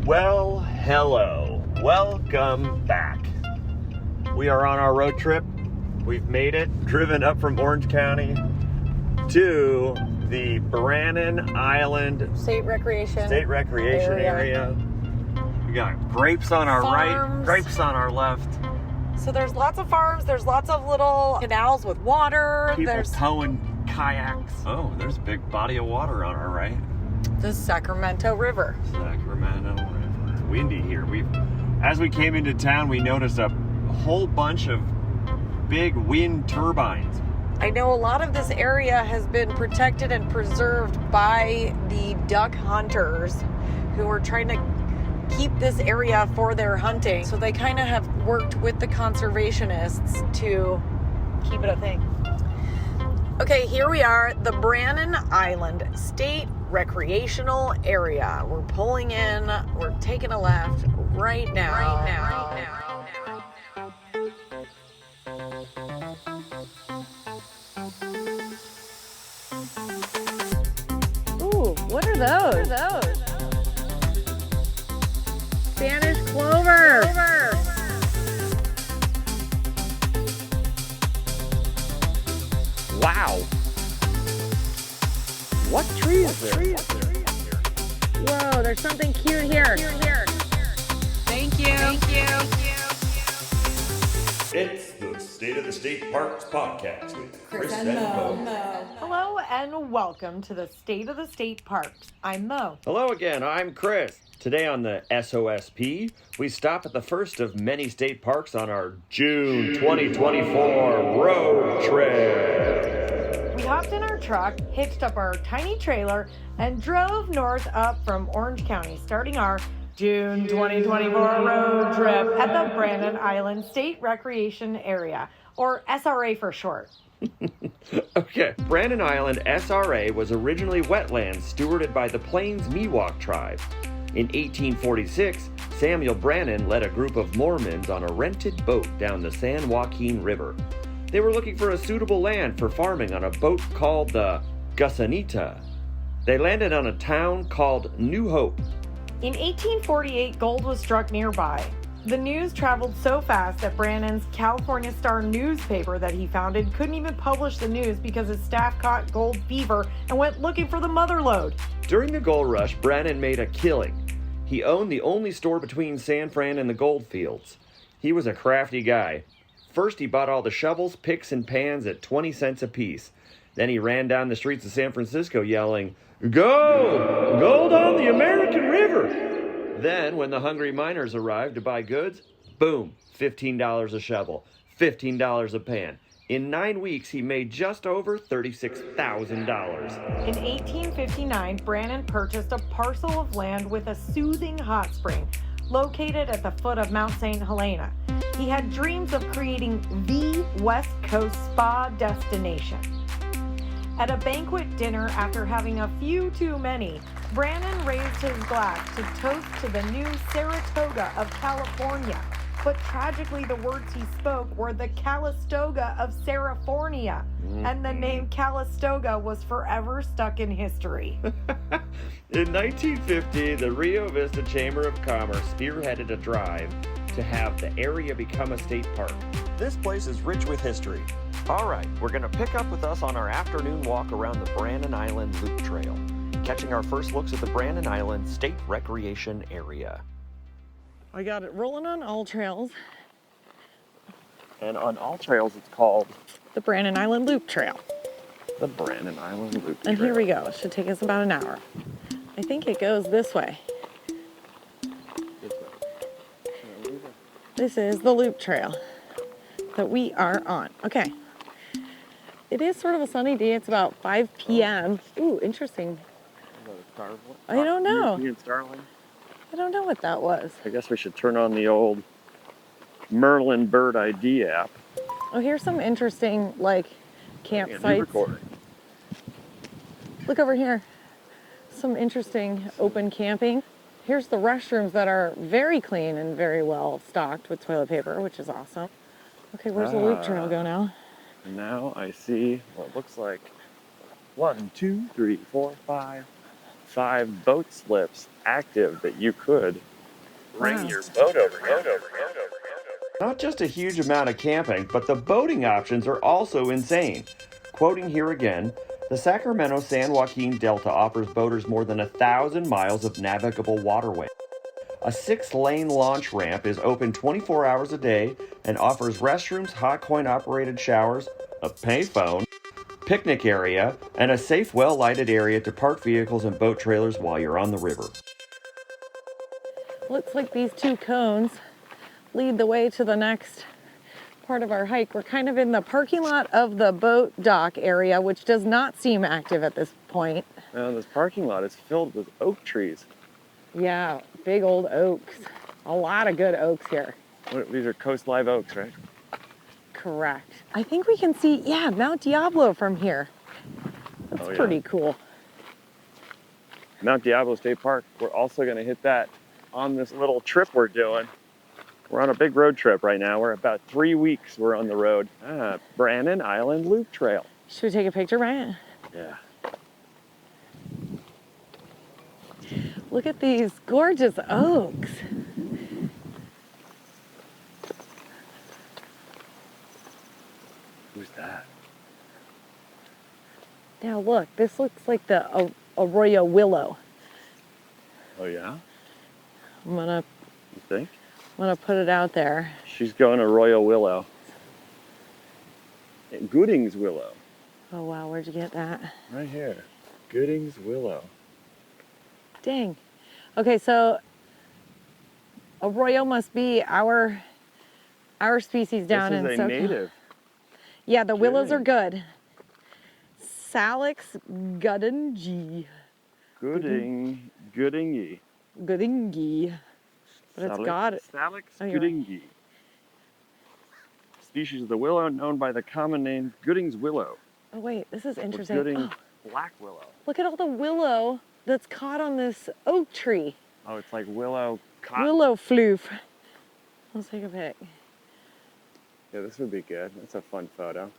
Well, hello. Welcome back. We are on our road trip. We've made it, driven up from Orange County to the Brannan Island State Recreation area. We got grapes on our farms. right, grapes on our left. So there's lots of farms, there's lots of little canals with water. People towing kayaks. Oh, there's a big body of water on our right. The Sacramento River. Sacramento River. Windy here. As we came into town, we noticed a whole bunch of big wind turbines. I know a lot of this area has been protected and preserved by the duck hunters who are trying to keep this area for their hunting. So they kind of have worked with the conservationists to keep it a thing. Okay, here we are, the Brannan Island State Recreational Area. We're pulling in, we're taking a left right now. Ooh, what are those? Spanish clover. Wow. What tree is there? Whoa, there's something cute here. Thank you. It's the State of the State Parks podcast with Chris and Mo. Hello and welcome to the State of the State Parks. I'm Mo. Hello again, I'm Chris. Today on the SOSP, we stop at the first of many state parks on our June 2024 road trip. We hopped in our truck, hitched up our tiny trailer, and drove north up from Orange County, starting our June 2024 road trip at the Brannan Island State Recreation Area, or SRA for short. Okay, Brannan Island SRA was originally wetlands stewarded by the Plains Miwok tribe. In 1846, Samuel Brannan led a group of Mormons on a rented boat down the San Joaquin River. They were looking for a suitable land for farming on a boat called the Gusanita. They landed on a town called New Hope. In 1848, gold was struck nearby. The news traveled so fast that Brannan's California Star newspaper that he founded couldn't even publish the news because his staff caught gold fever and went looking for the mother lode. During the gold rush, Brannan made a killing. He owned the only store between San Fran and the gold fields. He was a crafty guy. First, he bought all the shovels, picks, and pans at 20 cents apiece. Then he ran down the streets of San Francisco yelling, "Gold! Gold on the American River!" Then, when the hungry miners arrived to buy goods, boom, $15 a shovel, $15 a pan. In 9 weeks, he made just over $36,000. In 1859, Brannan purchased a parcel of land with a soothing hot spring located at the foot of Mount St. Helena. He had dreams of creating the West Coast spa destination. At a banquet dinner after having a few too many, Brannan raised his glass to toast to the new Saratoga of California. But tragically, the words he spoke were the Calistoga of Sarafornia, and the name Calistoga was forever stuck in history. In 1950, the Rio Vista Chamber of Commerce spearheaded a drive to have the area become a state park. This place is rich with history. All right, we're going to pick up with us on our afternoon walk around the Brannan Island Loop Trail, catching our first looks at the Brannan Island State Recreation Area. I got it rolling on all trails. And on all trails, it's called The Brannan Island Loop Trail. the Brannan Island Loop Trail. And here we go. It should take us about an hour. I think it goes this way. This is the loop trail that we are on. Okay. It is sort of a sunny day. It's about 5 p.m. Ooh, interesting. I don't know. I don't know what that was. I guess we should turn on the old Merlin Bird ID app. Oh, here's some interesting, campsites. Look over here. Some interesting open camping. Here's the restrooms that are very clean and very well stocked with toilet paper, which is awesome. Okay, where's the loop trail go now? Now I see what looks like 5 boat slips active that you could bring Wow. your boat over here. Not just a huge amount of camping, but the boating options are also insane. Quoting here again, the Sacramento San Joaquin Delta offers boaters more than 1,000 miles of navigable waterway. A 6-lane launch ramp is open 24 hours a day and offers restrooms, hot coin-operated showers, a payphone, picnic area, and a safe, well-lighted area to park vehicles and boat trailers while you're on the river. Looks like these 2 cones lead the way to the next part of our hike. We're kind of in the parking lot of the boat dock area, which does not seem active at this point. This parking lot is filled with oak trees. Yeah, big old oaks. A lot of good oaks here. These are Coast Live oaks, right? Correct. I think we can see, yeah, Mount Diablo from here. That's pretty cool. Mount Diablo State Park. We're also going to hit that on this little trip we're doing. We're on a big road trip right now. We're about 3 weeks we're on the road. Brannan Island Loop Trail. Should we take a picture, Brian? Yeah. Look at these gorgeous oaks. Who's that? Now look, this looks like the Arroyo Willow. Oh yeah? I'm gonna You think? put it out there. She's going to Royal Willow. And Gooding's Willow. Oh wow, where'd you get that? Right here. Gooding's Willow. Dang. Okay, so Arroyo must be our species down in This is a SoCal. native. Yeah, the willows are Gooding. good. Salix Goodingi. Goodingy. Goodingi. But it's got it. Salix Oh, you're right. Goodingy. Species of the willow known by the common name Gooding's Willow. Oh wait, this is Or interesting. Gooding Oh, Black Willow. look at all the willow that's caught on this oak tree. Oh, it's like willow cotton. Willow floof. Let's take a pic. Yeah, this would be good. That's a fun photo.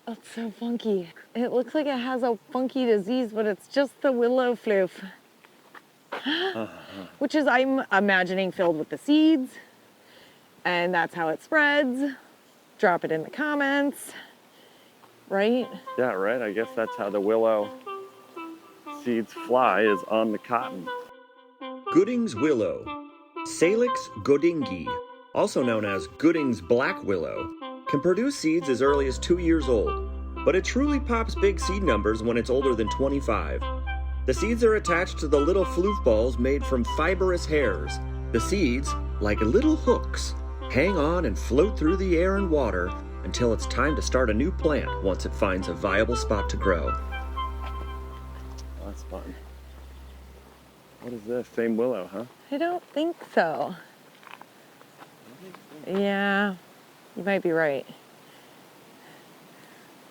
Oh, it's so funky. It looks like it has a funky disease, but it's just the willow floof. Which is, I'm imagining, filled with the seeds. And that's how it spreads. Drop it in the comments. Right? Yeah, right. I guess that's how the willow seeds fly, is on the cotton. Gooding's Willow, Salix goodingi, also known as Gooding's Black Willow, can produce seeds as early as 2 years old, but it truly pops big seed numbers when it's older than 25. The seeds are attached to the little floof balls made from fibrous hairs. The seeds, like little hooks, hang on and float through the air and water until it's time to start a new plant once it finds a viable spot to grow. Oh, that's fun. What is this? Same willow, huh? I don't think so. Yeah, you might be right.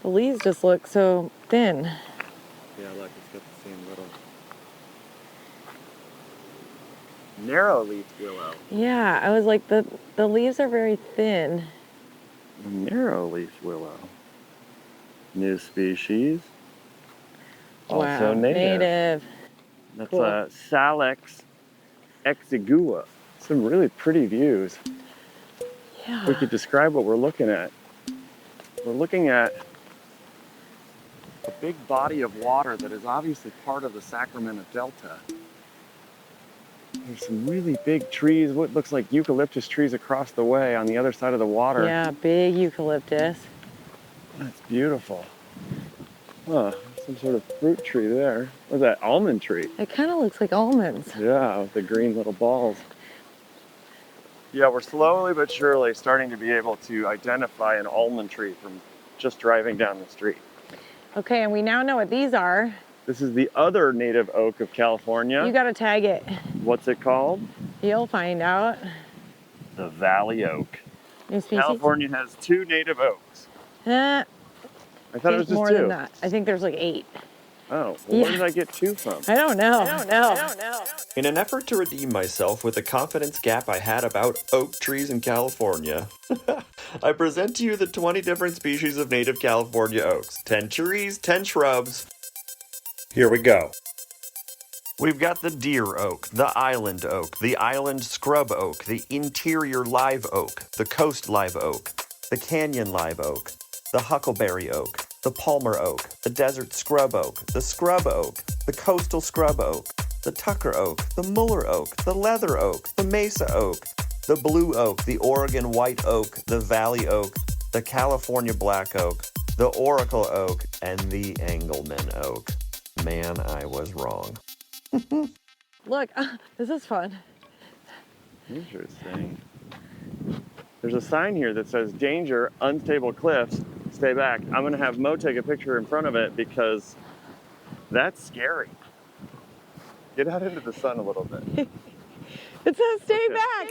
The leaves just look so thin. Yeah, look, it's got the same little narrow leaf willow. Yeah, I was like, the leaves are very thin. Narrow leaf willow. New species. Also Wow, native. That's Cool. Salix exigua. Some really pretty views. Yeah. We could describe what we're looking at. We're looking at a big body of water that is obviously part of the Sacramento Delta. There's some really big trees, what looks like eucalyptus trees across the way on the other side of the water. Yeah, big eucalyptus. That's beautiful. Huh, some sort of fruit tree there. What's that, almond tree? It kind of looks like almonds. Yeah, with the green little balls. Yeah, we're slowly but surely starting to be able to identify an almond tree from just driving down the street. Okay, and we now know what these are. This is the other native oak of California. You gotta tag it. What's it called? You'll find out. The Valley Oak. New species? California has 2 native oaks. Eh, I thought it was just more 2. than that. I think there's like 8. Oh, well, Yeah. where did I get 2 from? I don't know. In an effort to redeem myself with the confidence gap I had about oak trees in California, I present to you the 20 different species of native California oaks. 10 trees, 10 shrubs. Here we go. We've got the deer oak, the island oak, the island scrub oak, the interior live oak, the coast live oak, the canyon live oak, the huckleberry oak, the palmer oak, the desert scrub oak, the coastal scrub oak, the Tucker oak, the Muller oak, the leather oak, the mesa oak, the blue oak, the Oregon white oak, the valley oak, the California black oak, the Oracle oak, and the Engelmann oak. Man, I was wrong. Look, this is fun. Interesting. There's a sign here that says, danger, unstable cliffs, stay back. I'm gonna have Mo take a picture in front of it because that's scary. Get out into the sun a little bit. It says stay Okay. back,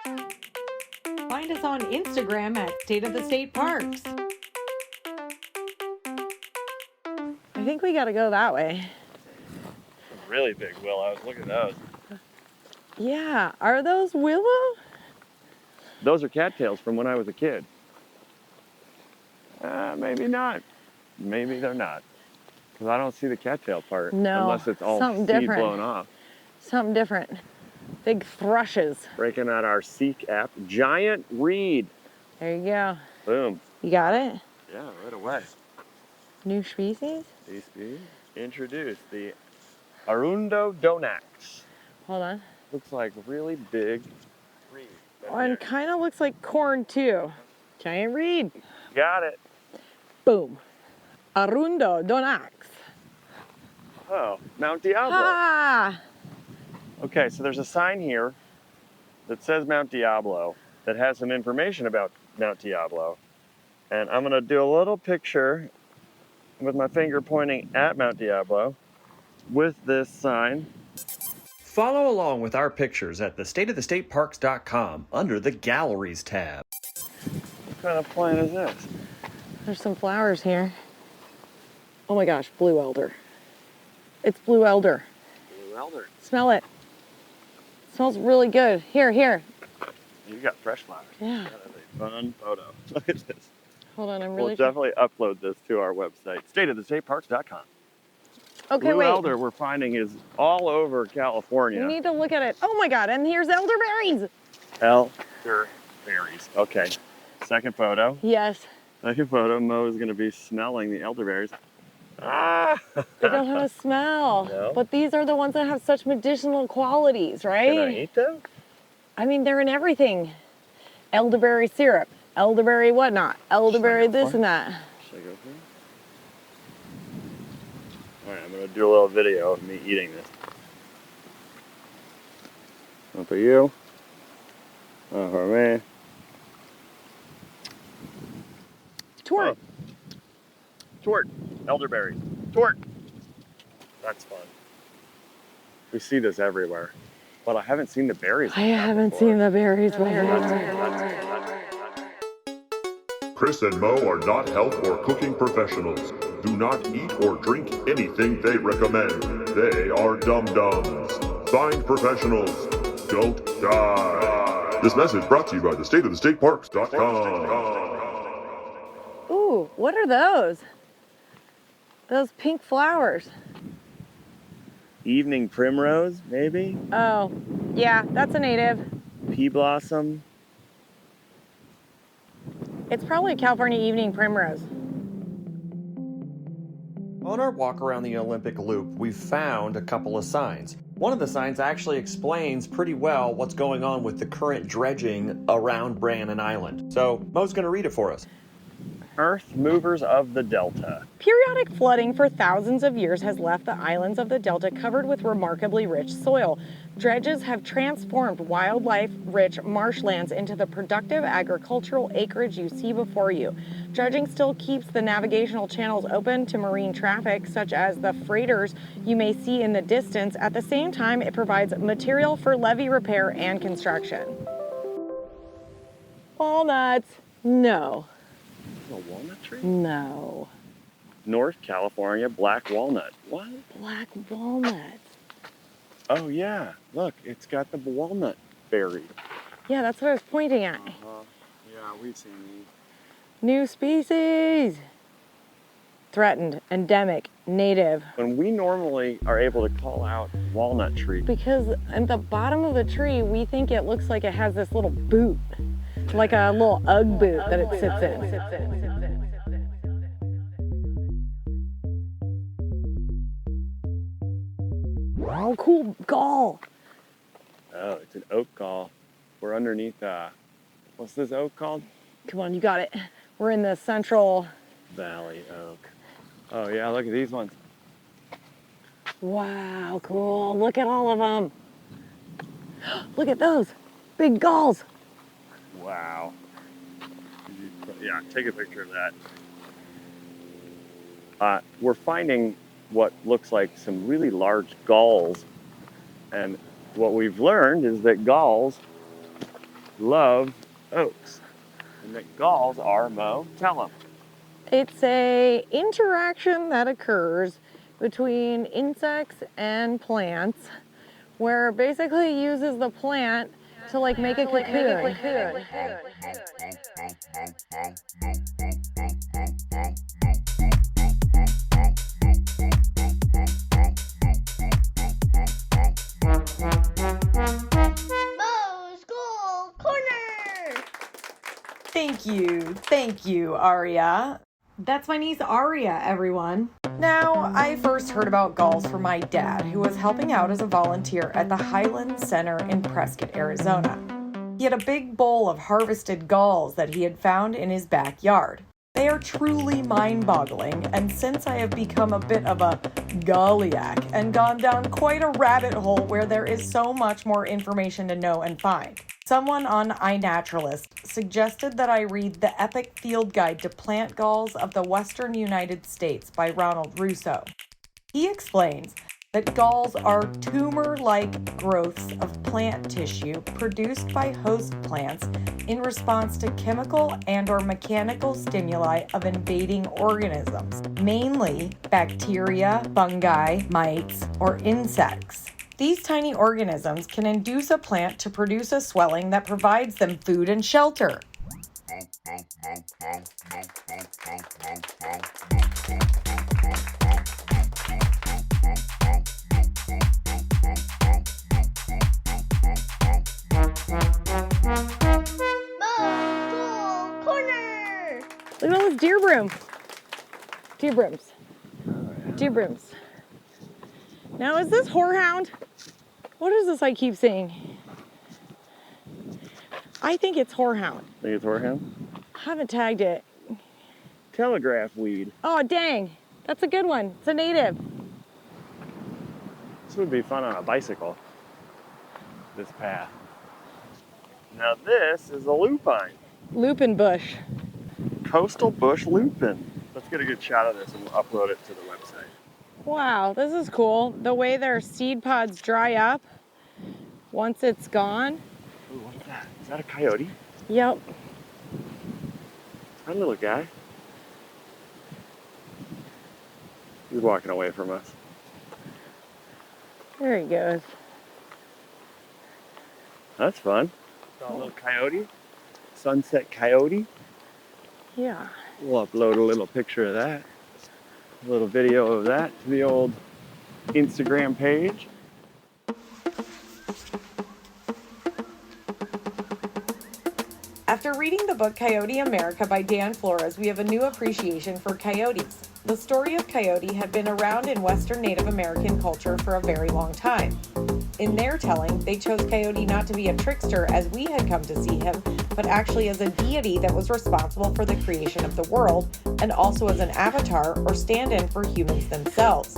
stay back. Find us on Instagram at State of the State Parks. I think we gotta go that way. Really big willows, look at those. Yeah, are those willow? Those are cattails from when I was a kid. Maybe not. Maybe they're not. Because I don't see the cattail part. No, Unless it's all something seed different. blown off. Something different. Big thrushes. Breaking out our Seek app. Giant reed. There you go. Boom. You got it? Yeah, right away. New species? Introduce the Arundo donax. Hold on. Looks like really big reed. Oh, and kind of looks like corn too. Giant reed. Got it. Boom. Arundo donax. Oh, Mount Diablo. Ah! Okay, so there's a sign here that says Mount Diablo that has some information about Mount Diablo. And I'm gonna do a little picture with my finger pointing at Mount Diablo with this sign. Follow along with our pictures at thestateofthestateparks.com under the Galleries tab. What kind of plant is this? There's some flowers here. Oh my gosh, blue elder. It's blue elder. Blue elder. Smell it. Smells really good. Here, here. You got fresh flowers. Yeah. That is a fun photo. Look at this. Hold on, I'm We'll really... definitely upload this to our website, stateofthestateparks.com. Okay, Blue wait. elder we're finding is all over California. We need to look at it. Oh my God, and here's elderberries. Elderberries. Okay. Second photo. Yes. Second photo. Mo is going to be smelling the elderberries. Ah! They don't have a smell. No? But these are the ones that have such medicinal qualities, right? Can I eat them? I mean, they're in everything. Elderberry syrup, elderberry whatnot, elderberry Should I go this for and it? that. Should I go for it? All right, I'm going to do a little video of me eating this. One for you. One for me. Tort. Oh. Tort. Elderberries. Tort. That's fun. We see this everywhere. But I haven't seen the berries. I haven't seen the berries before. Chris and Mo are not health or cooking professionals. Do not eat or drink anything they recommend. They are dum-dums. Find professionals. Don't die. This message brought to you by thestateofthestateparks.com. Ooh, what are those? Those pink flowers. Evening primrose, maybe? Oh, yeah, that's a native. Pea blossom. It's probably a California evening primrose. On our walk around the Olympic Loop, we've found a couple of signs. One of the signs actually explains pretty well what's going on with the current dredging around Brannan Island. So Mo's going to read it for us. Earth movers of the Delta. Periodic flooding for thousands of years has left the islands of the Delta covered with remarkably rich soil. Dredges have transformed wildlife-rich marshlands into the productive agricultural acreage you see before you. Dredging still keeps the navigational channels open to marine traffic, such as the freighters you may see in the distance. At the same time, it provides material for levee repair and construction. Walnuts. No. A walnut tree? No. North California black walnut. What? Black walnuts. Oh yeah, look, it's got the walnut berry. Yeah, that's what I was pointing at. Yeah, we've seen these. New species. threatened, endemic, native. When we normally are able to call out walnut tree. Because at the bottom of the tree, we think it looks like it has this little boot, like a little Ugg boot that it sits in. Oh, cool gall. Oh, it's an oak gall. We're underneath, what's this oak called? Come on, you got it. We're in the Central Valley oak. Oh yeah, look at these ones. Wow, cool. Look at all of them. Look at those big galls. Wow. Yeah, take a picture of that. We're finding what looks like some really large galls. And what we've learned is that galls love oaks. And that galls are, Mo, tell them. It's a interaction that occurs between insects and plants where basically it uses the plant to like make a cocoon. Thank you, Aria. That's my niece Aria, everyone. Now, I first heard about galls from my dad, who was helping out as a volunteer at the Highland Center in Prescott, Arizona. He had a big bowl of harvested galls that he had found in his backyard. They are truly mind-boggling, and since I have become a bit of a galliac and gone down quite a rabbit hole where there is so much more information to know and find, someone on iNaturalist suggested that I read the epic field guide to plant galls of the Western United States by Ronald Russo. He explains that galls are tumor-like growths of plant tissue produced by host plants in response to chemical and/or mechanical stimuli of invading organisms, mainly bacteria, fungi, mites, or insects. These tiny organisms can induce a plant to produce a swelling that provides them food and shelter. Look at all this deer broom. Deer brooms. Deer brooms. Now, is this horehound? What is this I keep seeing? I think it's horehound. Think it's horehound? Haven't tagged it. Telegraph weed. Oh, dang. That's a good one. It's a native. This would be fun on a bicycle, this path. Now this is a lupine. Lupin bush. Coastal bush lupin. Let's get a good shot of this and we'll upload it to the website. Wow, this is cool. The way their seed pods dry up once it's gone. Ooh, what is that? Is that a coyote? Yep. That little guy. He's walking away from us. There he goes. That's fun. Saw a little coyote. Sunset coyote. Yeah. We'll upload a little picture of that. A little video of that to the old Instagram page. After reading the book Coyote America by Dan Flores, we have a new appreciation for coyotes. The story of Coyote had been around in Western Native American culture for a very long time. In their telling, they chose Coyote not to be a trickster as we had come to see him, but actually as a deity that was responsible for the creation of the world, and also as an avatar or stand-in for humans themselves.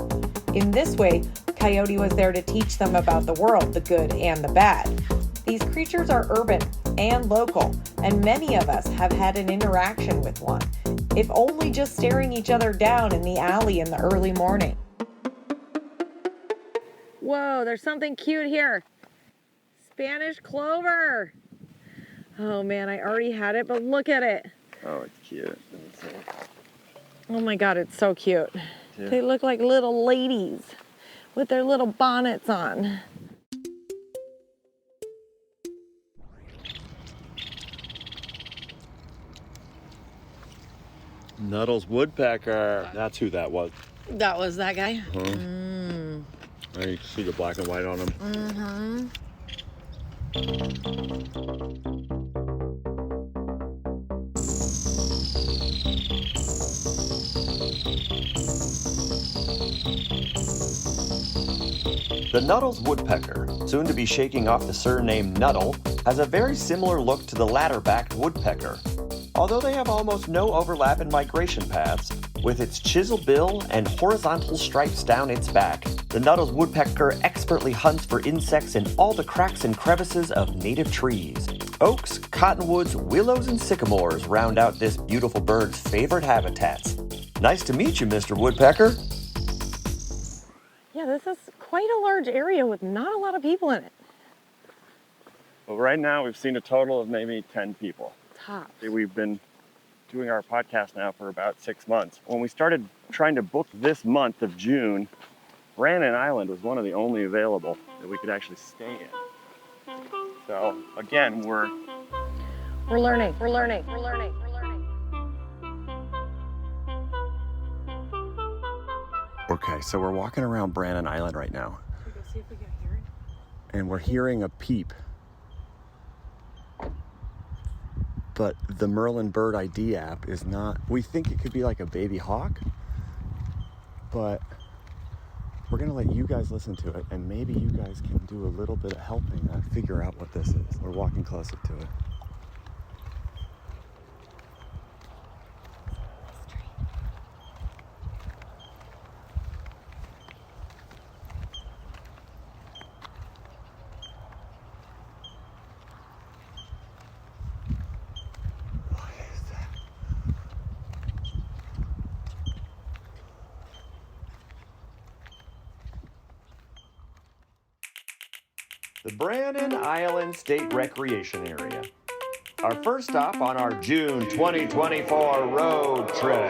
In this way, Coyote was there to teach them about the world, the good and the bad. These creatures are urban and local, and many of us have had an interaction with one, if only just staring each other down in the alley in the early morning. Whoa, there's something cute here. Spanish clover. Oh man, I already had it, but look at it. Oh, it's cute. Let me see. Oh my God, it's so cute. Yeah. They look like little ladies with their little bonnets on. Nuttall's woodpecker. That's who that was. That was that guy? And you can see the black and white on him. The Nuttall's woodpecker, soon to be shaking off the surname Nuttall, has a very similar look to the ladder-backed woodpecker. Although they have almost no overlap in migration paths, with its chiseled bill and horizontal stripes down its back, the Nuttall's woodpecker expertly hunts for insects in all the cracks and crevices of native trees. Oaks, cottonwoods, willows, and sycamores round out this beautiful bird's favorite habitats. Nice to meet you, Mr. Woodpecker. Yeah, this is quite a large area with not a lot of people in it. Well, right now we've seen a total of maybe 10 people. Top. We've been doing our podcast now for about 6 months. When we started trying to book this month of June, Brannan Island was one of the only available that we could actually stay in. So again, we're learning. Okay, so we're walking around Brannan Island right now. Should we go see if we can hear it? And we're hearing a peep. But the Merlin Bird ID app is not, we think it could be like a baby hawk, but we're gonna let you guys listen to it, and maybe you guys can do a little bit of helping figure out what this is. We're walking closer to it. The Brannan Island State Recreation Area. Our first stop on our June 2024 road trip.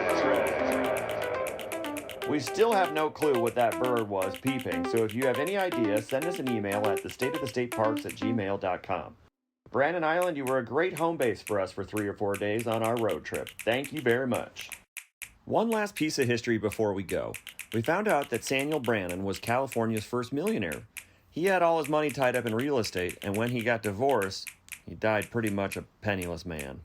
We still have no clue what that bird was peeping, so if you have any ideas, send us an email at thestateofthestateparks@gmail.com. Brannan Island, you were a great home base for us for 3 or 4 days on our road trip. Thank you very much. One last piece of history before we go. We found out that Samuel Brannan was California's first millionaire. He had all his money tied up in real estate, and when he got divorced, he died pretty much a penniless man.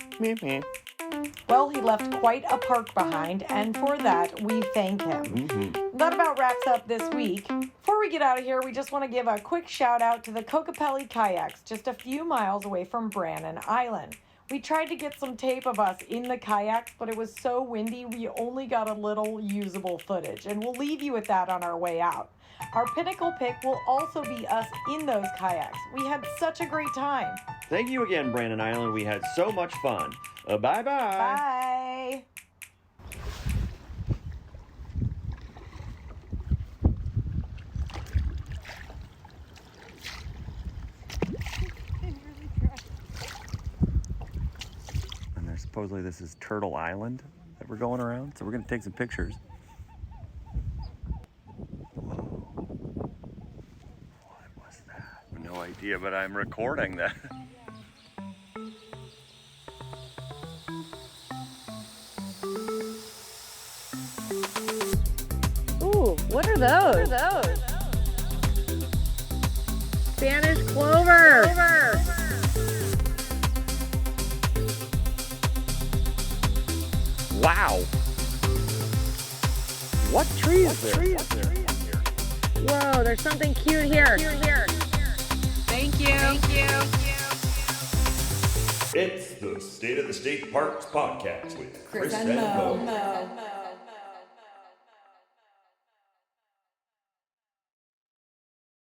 Well, he left quite a park behind, and for that, we thank him. That about wraps up this week. Before we get out of here, we just want to give a quick shout out to the Kokopelli Kayaks, just a few miles away from Brannan Island. We tried to get some tape of us in the kayaks, but it was so windy, we only got a little usable footage, and we'll leave you with that on our way out. Our pinnacle pick will also be us in those kayaks. We had such a great time. Thank you again, Brannan Island. We had so much fun. Bye-bye. Bye. And there's supposedly this is Turtle Island that we're going around, so we're going to take some pictures. No idea, but I'm recording that. Ooh, what are those? Spanish clover. Wow. What tree is there? Whoa, there's something cute here. Thank you. It's the State of the State Parks podcast with Chris and Mo.